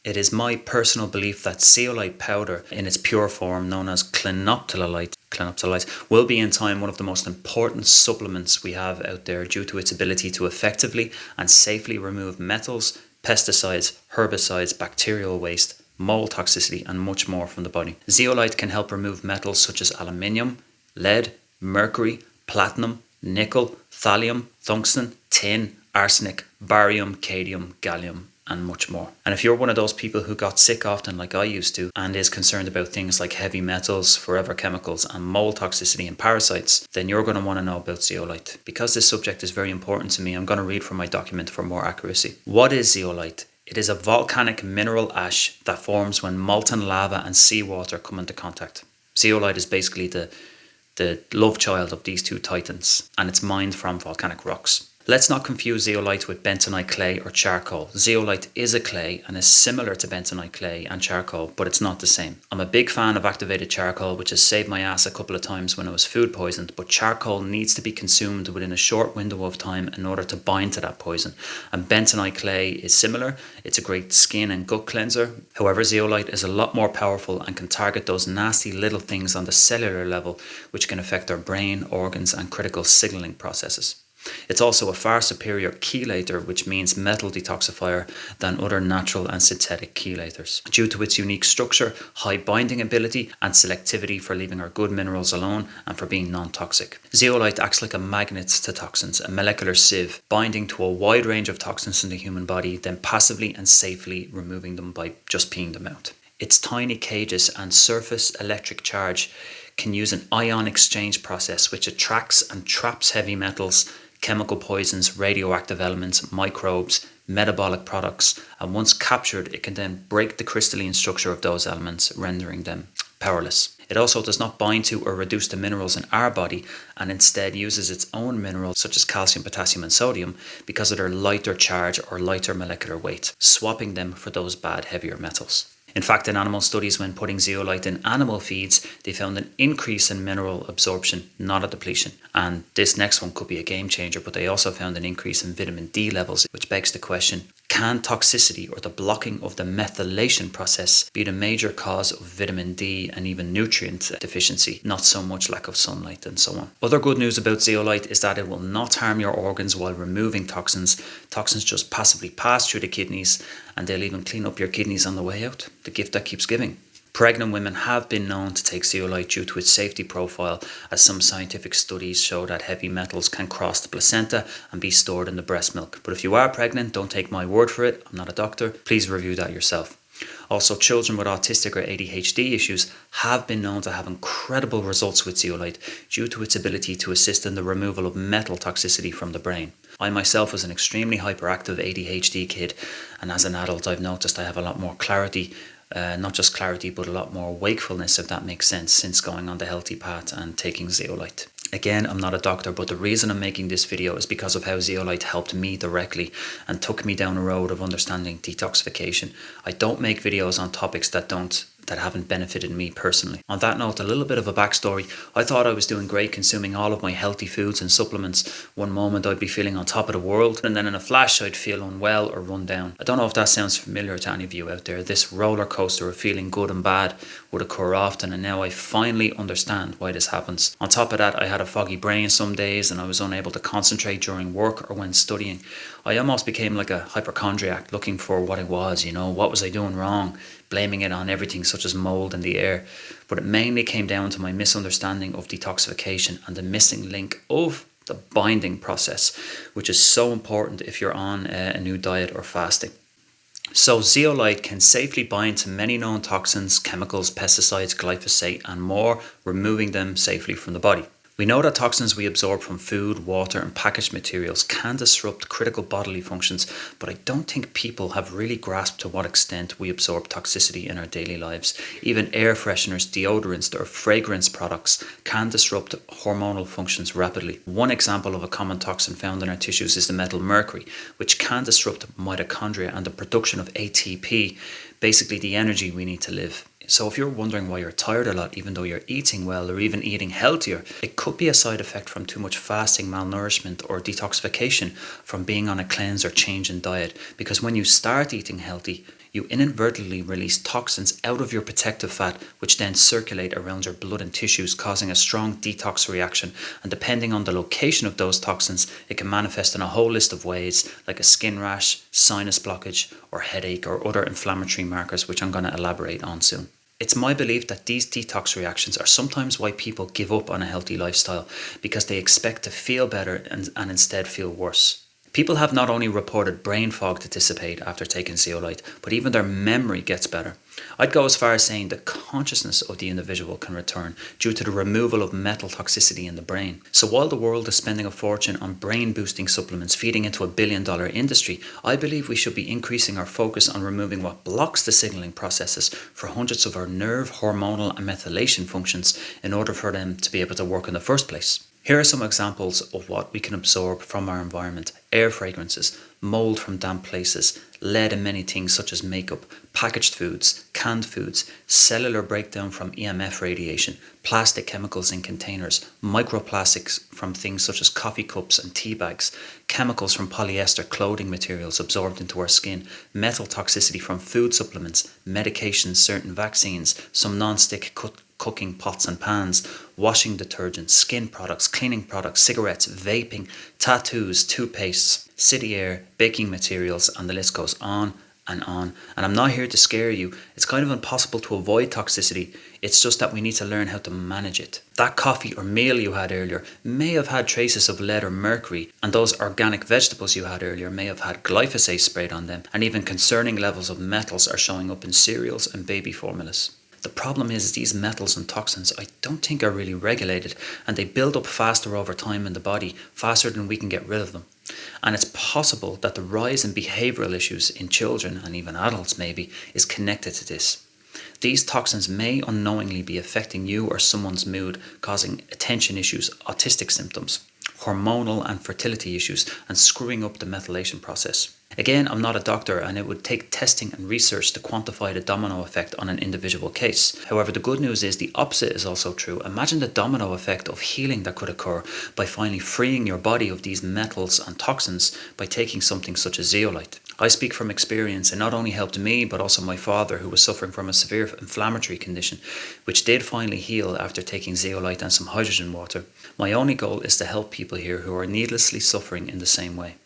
It is my personal belief that zeolite powder in its pure form, known as clinoptilolite, will be in time one of the most important supplements we have out there due to its ability to effectively and safely remove metals, pesticides, herbicides, bacterial waste, mold toxicity and much more from the body. Zeolite can help remove metals such as aluminium, lead, mercury, platinum, nickel, thallium, tungsten, tin, arsenic, barium, cadmium, gallium and much more. And if you're one of those people who got sick often like I used to and is concerned about things like heavy metals, forever chemicals and mold toxicity and parasites, then you're going to want to know about zeolite. Because this subject is very important to me, I'm going to read from my document for more accuracy. What is zeolite? It is a volcanic mineral ash that forms when molten lava and seawater come into contact. Zeolite is basically the love child of these two titans, and it's mined from volcanic rocks. Let's not confuse zeolite with bentonite clay or charcoal. Zeolite is a clay and is similar to bentonite clay and charcoal, but it's not the same. I'm a big fan of activated charcoal, which has saved my ass a couple of times when I was food poisoned, but charcoal needs to be consumed within a short window of time in order to bind to that poison. And bentonite clay is similar. It's a great skin and gut cleanser. However, zeolite is a lot more powerful and can target those nasty little things on the cellular level, which can affect our brain, organs, and critical signaling processes. It's also a far superior chelator, which means metal detoxifier, than other natural and synthetic chelators, due to its unique structure, high binding ability and selectivity for leaving our good minerals alone and for being non-toxic. Zeolite acts like a magnet to toxins, a molecular sieve, binding to a wide range of toxins in the human body, then passively and safely removing them by just peeing them out. Its tiny cages and surface electric charge can use an ion exchange process which attracts and traps heavy metals, chemical poisons, radioactive elements, microbes, metabolic products, and once captured it can then break the crystalline structure of those elements, rendering them powerless. It also does not bind to or reduce the minerals in our body and instead uses its own minerals such as calcium, potassium and sodium because of their lighter charge or lighter molecular weight, swapping them for those bad heavier metals. In fact, in animal studies, when putting zeolite in animal feeds, they found an increase in mineral absorption, not a depletion. And this next one could be a game changer, but they also found an increase in vitamin D levels, which begs the question, can toxicity or the blocking of the methylation process be the major cause of vitamin D and even nutrient deficiency, not so much lack of sunlight and so on? Other good news about zeolite is that it will not harm your organs while removing toxins. Toxins just passively pass through the kidneys and they'll even clean up your kidneys on the way out. The gift that keeps giving. Pregnant women have been known to take zeolite due to its safety profile, as some scientific studies show that heavy metals can cross the placenta and be stored in the breast milk. But if you are pregnant, don't take my word for it. I'm not a doctor. Please review that yourself. Also, children with autistic or ADHD issues have been known to have incredible results with zeolite due to its ability to assist in the removal of metal toxicity from the brain. I myself was an extremely hyperactive ADHD kid, and as an adult I've noticed I have a lot more clarity, not just clarity but a lot more wakefulness, if that makes sense, since going on the healthy path and taking zeolite. Again, I'm not a doctor, but the reason I'm making this video is because of how zeolite helped me directly and took me down a road of understanding detoxification. I don't make videos on topics that haven't benefited me personally. On that note, a little bit of a backstory. I thought I was doing great consuming all of my healthy foods and supplements. One moment I'd be feeling on top of the world, and then in a flash I'd feel unwell or run down. I don't know if that sounds familiar to any of you out there. This roller coaster of feeling good and bad would occur often, and now I finally understand why this happens. On top of that, I had a foggy brain some days and I was unable to concentrate during work or when studying. I almost became like a hypochondriac, looking for what I was, what was I doing wrong, blaming it on everything such as mold in the air. But it mainly came down to my misunderstanding of detoxification and the missing link of the binding process, which is so important if you're on a new diet or fasting. So zeolite can safely bind to many known toxins, chemicals, pesticides, glyphosate and more, removing them safely from the body. We know that toxins we absorb from food, water and packaged materials can disrupt critical bodily functions, but I don't think people have really grasped to what extent we absorb toxicity in our daily lives. Even air fresheners, deodorants or fragrance products can disrupt hormonal functions rapidly. One example of a common toxin found in our tissues is the metal mercury, which can disrupt mitochondria and the production of ATP, basically the energy we need to live. So if you're wondering why you're tired a lot even though you're eating well or even eating healthier, it could be a side effect from too much fasting, malnourishment or detoxification from being on a cleanse or change in diet. Because when you start eating healthy, you inadvertently release toxins out of your protective fat, which then circulate around your blood and tissues, causing a strong detox reaction. And depending on the location of those toxins, it can manifest in a whole list of ways, like a skin rash, sinus blockage, or headache, or other inflammatory markers, which I'm going to elaborate on soon. It's my belief that these detox reactions are sometimes why people give up on a healthy lifestyle, because they expect to feel better and instead feel worse. People have not only reported brain fog to dissipate after taking zeolite, but even their memory gets better. I'd go as far as saying the consciousness of the individual can return due to the removal of metal toxicity in the brain. So while the world is spending a fortune on brain boosting supplements feeding into a billion-dollar industry, I believe we should be increasing our focus on removing what blocks the signaling processes for hundreds of our nerve, hormonal and methylation functions in order for them to be able to work in the first place. Here are some examples of what we can absorb from our environment: air fragrances, mold from damp places, lead in many things such as makeup, packaged foods, canned foods, cellular breakdown from EMF radiation, plastic chemicals in containers, microplastics from things such as coffee cups and tea bags, chemicals from polyester clothing materials absorbed into our skin, metal toxicity from food supplements, medications, certain vaccines, some non-stick cooking pots and pans, washing detergents, skin products, cleaning products, cigarettes, vaping, tattoos, toothpastes, city air, baking materials, and the list goes on and on. And I'm not here to scare you. It's kind of impossible to avoid toxicity. It's just that we need to learn how to manage it. That coffee or meal you had earlier may have had traces of lead or mercury, and those organic vegetables you had earlier may have had glyphosate sprayed on them, and even concerning levels of metals are showing up in cereals and baby formulas. The problem is these metals and toxins I don't think are really regulated, and they build up faster over time in the body, faster than we can get rid of them. And it's possible that the rise in behavioural issues in children, and even adults maybe, is connected to this. These toxins may unknowingly be affecting you or someone's mood, causing attention issues, autistic symptoms, hormonal and fertility issues, and screwing up the methylation process. Again, I'm not a doctor, and it would take testing and research to quantify the domino effect on an individual case. However, the good news is the opposite is also true. Imagine the domino effect of healing that could occur by finally freeing your body of these metals and toxins by taking something such as zeolite. I speak from experience. It not only helped me, but also my father, who was suffering from a severe inflammatory condition, which did finally heal after taking zeolite and some hydrogen water. My only goal is to help people here who are needlessly suffering in the same way.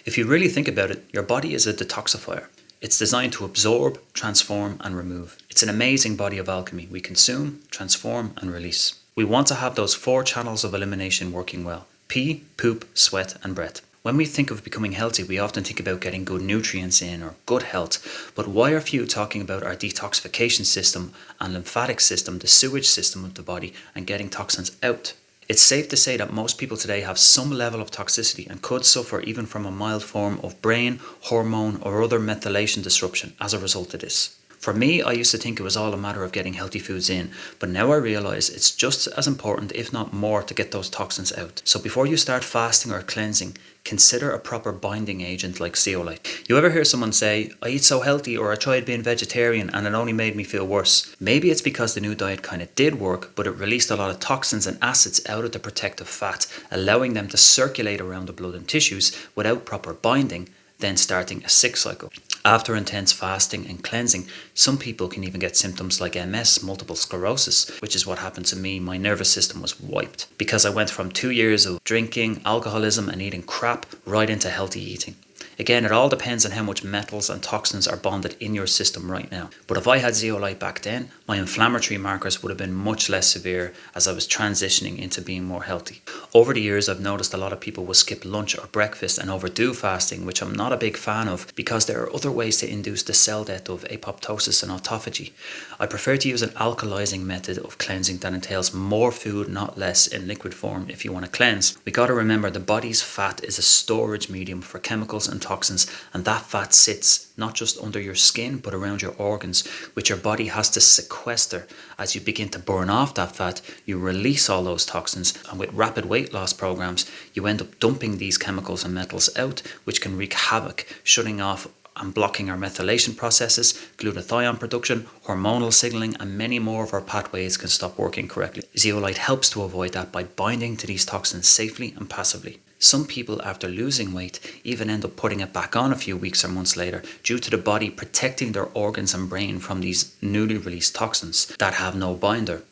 If you really think about it, your body is a detoxifier. It's designed to absorb, transform, and remove. It's an amazing body of alchemy. We consume, transform, and release. We want to have those 4 channels of elimination working well: pee, poop, sweat, and breath. When we think of becoming healthy, we often think about getting good nutrients in or good health. But why are few talking about our detoxification system and lymphatic system, the sewage system of the body, and getting toxins out? It's safe to say that most people today have some level of toxicity and could suffer even from a mild form of brain, hormone, or other methylation disruption as a result of this. For me, I used to think it was all a matter of getting healthy foods in, but now I realise it's just as important, if not more, to get those toxins out. So before you start fasting or cleansing, consider a proper binding agent like zeolite. You ever hear someone say, "I eat so healthy," or "I tried being vegetarian and it only made me feel worse"? Maybe it's because the new diet kind of did work, but it released a lot of toxins and acids out of the protective fat, allowing them to circulate around the blood and tissues without proper binding, then starting a sick cycle. After intense fasting and cleansing, some people can even get symptoms like MS, multiple sclerosis, which is what happened to me. My nervous system was wiped because I went from 2 years of drinking, alcoholism and eating crap right into healthy eating. Again, it all depends on how much metals and toxins are bonded in your system right now. But if I had zeolite back then, my inflammatory markers would have been much less severe as I was transitioning into being more healthy. Over the years, I've noticed a lot of people will skip lunch or breakfast and overdo fasting, which I'm not a big fan of because there are other ways to induce the cell death of apoptosis and autophagy. I prefer to use an alkalizing method of cleansing that entails more food, not less, in liquid form if you want to cleanse. We got to remember the body's fat is a storage medium for chemicals and toxins, and that fat sits not just under your skin but around your organs, which your body has to sequester. As you begin to burn off that fat, you release all those toxins, and with rapid weight loss programs you end up dumping these chemicals and metals out, which can wreak havoc, shutting off and blocking our methylation processes, glutathione production, hormonal signaling, and many more of our pathways can stop working correctly. Zeolite helps to avoid that by binding to these toxins safely and passively. Some people, after losing weight, even end up putting it back on a few weeks or months later due to the body protecting their organs and brain from these newly released toxins that have no binder.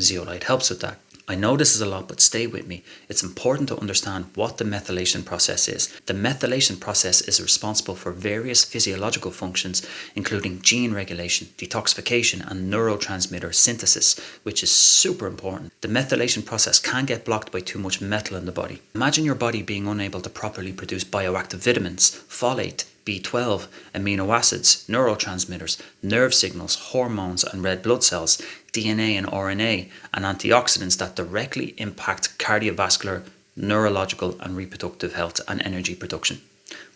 Zeolite helps with that. I know this is a lot, but stay with me. It's important to understand what the methylation process is. The methylation process is responsible for various physiological functions, including gene regulation, detoxification, and neurotransmitter synthesis, which is super important. The methylation process can get blocked by too much metal in the body. Imagine your body being unable to properly produce bioactive vitamins, folate, B12, amino acids, neurotransmitters, nerve signals, hormones and red blood cells, DNA and RNA, and antioxidants that directly impact cardiovascular, neurological and reproductive health and energy production.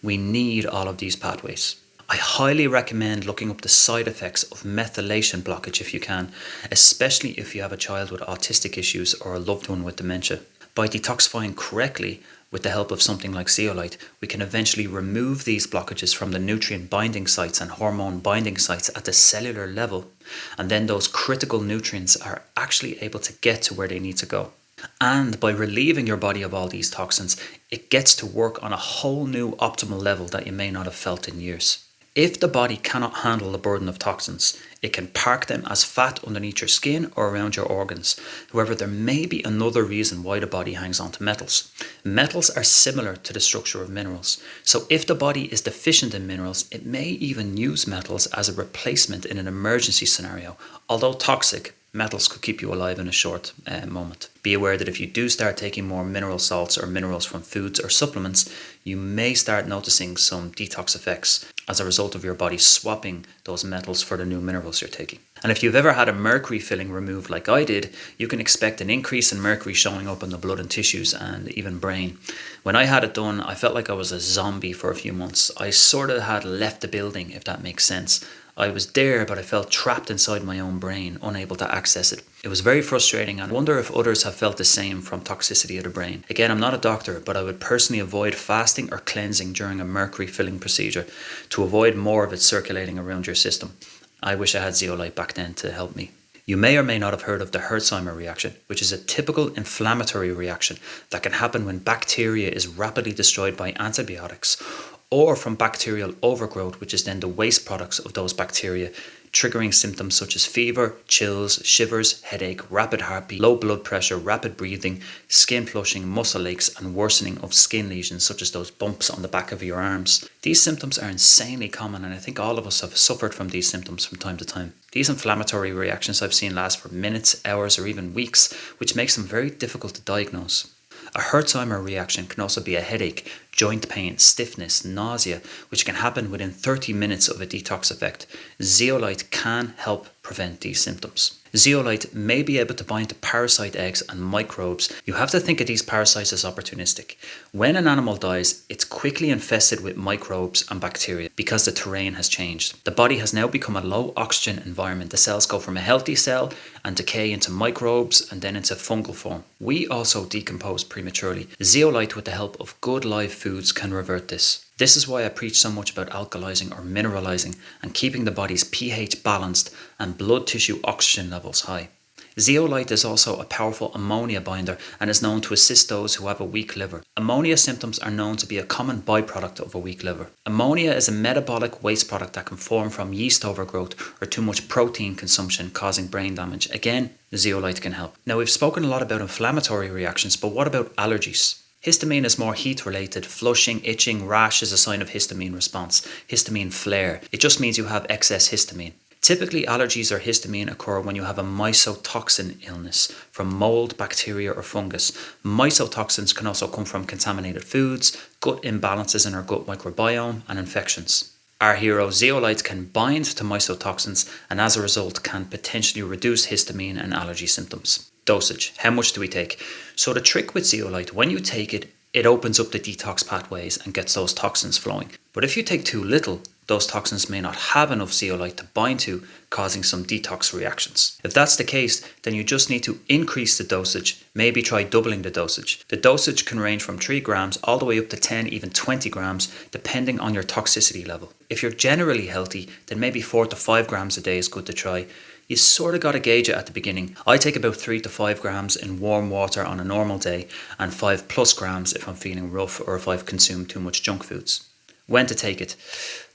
We need all of these pathways. I highly recommend looking up the side effects of methylation blockage if you can, especially if you have a child with autistic issues or a loved one with dementia. By detoxifying correctly, with the help of something like zeolite, we can eventually remove these blockages from the nutrient binding sites and hormone binding sites at the cellular level, and then those critical nutrients are actually able to get to where they need to go. And by relieving your body of all these toxins, it gets to work on a whole new optimal level that you may not have felt in years. If the body cannot handle the burden of toxins, it can park them as fat underneath your skin or around your organs. However, there may be another reason why the body hangs on to metals. Metals are similar to the structure of minerals. So if the body is deficient in minerals, it may even use metals as a replacement in an emergency scenario. Although toxic, metals could keep you alive in a short moment. Be aware that if you do start taking more mineral salts or minerals from foods or supplements, you may start noticing some detox effects as a result of your body swapping those metals for the new minerals you're taking. And if you've ever had a mercury filling removed like I did, you can expect an increase in mercury showing up in the blood and tissues and even brain. When I had it done, I felt like I was a zombie for a few months. I sort of had left the building, if that makes sense. I was there, but I felt trapped inside my own brain, unable to access it. It was very frustrating, and I wonder if others have felt the same from toxicity of the brain. Again, I'm not a doctor, but I would personally avoid fasting or cleansing during a mercury filling procedure to avoid more of it circulating around your system. I wish I had zeolite back then to help me. You may or may not have heard of the Herxheimer reaction, which is a typical inflammatory reaction that can happen when bacteria is rapidly destroyed by antibiotics, or from bacterial overgrowth, which is then the waste products of those bacteria, triggering symptoms such as fever, chills, shivers, headache, rapid heartbeat, low blood pressure, rapid breathing, skin flushing, muscle aches, and worsening of skin lesions such as those bumps on the back of your arms. These symptoms are insanely common, and I think all of us have suffered from these symptoms from time to time. These inflammatory reactions I've seen last for minutes, hours, or even weeks, which makes them very difficult to diagnose. A Herxheimer reaction can also be a headache, joint pain, stiffness, nausea, which can happen within 30 minutes of a detox effect. Zeolite can help prevent these symptoms. Zeolite may be able to bind to parasite eggs and microbes. You have to think of these parasites as opportunistic. When an animal dies, it's quickly infested with microbes and bacteria because the terrain has changed. The body has now become a low oxygen environment. The cells go from a healthy cell and decay into microbes and then into fungal form. We also decompose prematurely. Zeolite, with the help of good live foods, can revert this. This is why I preach so much about alkalizing or mineralizing and keeping the body's pH balanced and blood tissue oxygen levels high. Zeolite is also a powerful ammonia binder and is known to assist those who have a weak liver. Ammonia symptoms are known to be a common byproduct of a weak liver. Ammonia is a metabolic waste product that can form from yeast overgrowth or too much protein consumption causing brain damage. Again, zeolite can help. Now, we've spoken a lot about inflammatory reactions, but what about allergies? Histamine is more heat-related. Flushing, itching, rash is a sign of histamine response. Histamine flare. It just means you have excess histamine. Typically, allergies or histamine occur when you have a mycotoxin illness from mold, bacteria, or fungus. Mycotoxins can also come from contaminated foods, gut imbalances in our gut microbiome, and infections. Our hero zeolite can bind to mycotoxins and as a result can potentially reduce histamine and allergy symptoms. Dosage. How much do we take? So the trick with zeolite, when you take it, it opens up the detox pathways and gets those toxins flowing. But if you take too little, those toxins may not have enough zeolite to bind to, causing some detox reactions. If that's the case, then you just need to increase the dosage, maybe try doubling the dosage. The dosage can range from 3 grams all the way up to 10, even 20 grams, depending on your toxicity level. If you're generally healthy, then maybe 4 to 5 grams a day is good to try. You sort of got to gauge it at the beginning. I take about 3 to 5 grams in warm water on a normal day and 5 plus grams if I'm feeling rough or if I've consumed too much junk foods. When to take it?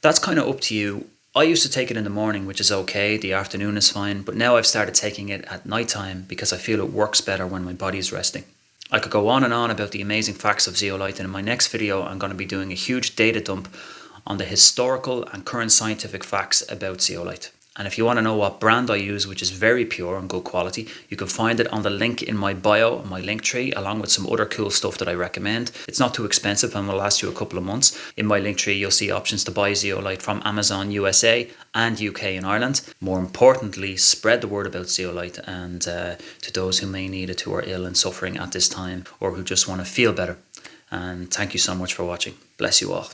That's kind of up to you. I used to take it in the morning, which is okay. The afternoon is fine. But now I've started taking it at night time because I feel it works better when my body's resting. I could go on and on about the amazing facts of zeolite, and in my next video I'm going to be doing a huge data dump on the historical and current scientific facts about zeolite. And if you want to know what brand I use, which is very pure and good quality, you can find it on the link in my bio, my link tree, along with some other cool stuff that I recommend. It's not too expensive and will last you a couple of months. In my link tree, you'll see options to buy zeolite from Amazon USA and UK and Ireland. More importantly, spread the word about zeolite and to those who may need it, who are ill and suffering at this time, or who just want to feel better. And thank you so much for watching. Bless you all.